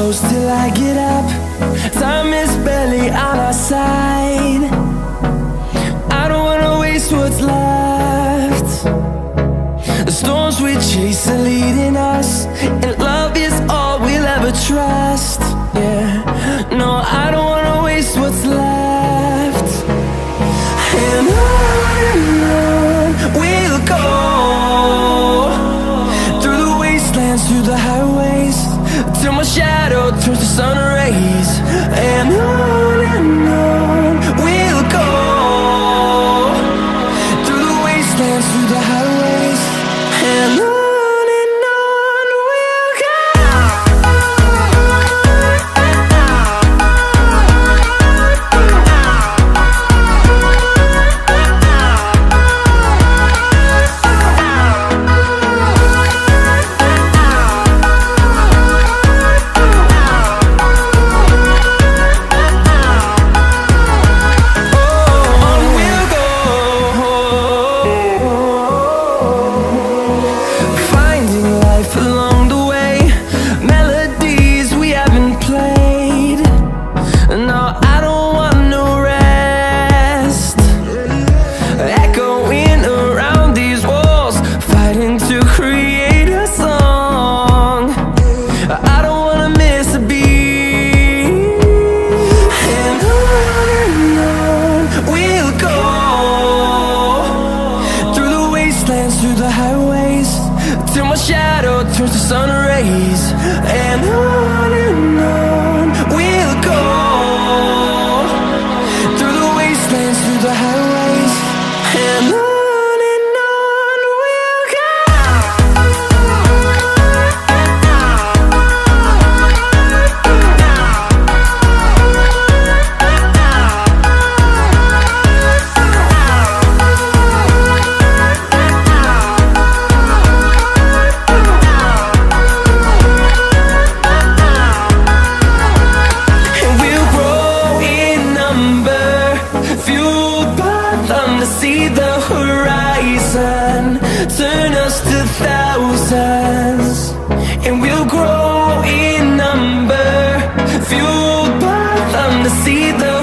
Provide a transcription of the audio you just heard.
close till I get up. Time is barely on our side. I don't wanna waste what's left. The storms we chase are leading us, and love is all we'll ever trust. Yeah, no, I don't wanna waste what's left. And on we'll go, through the wastelands, through the highways, till my shadow turns to sun rays. And on we'll go, through the wastelands, through the highways, and on. Through the highways, till my shadow turns to sun rays. And on we'll go, through the wastelands, through the highways, and on. See the horizon turn us to thousands, and we'll grow in number, fueled by them to see the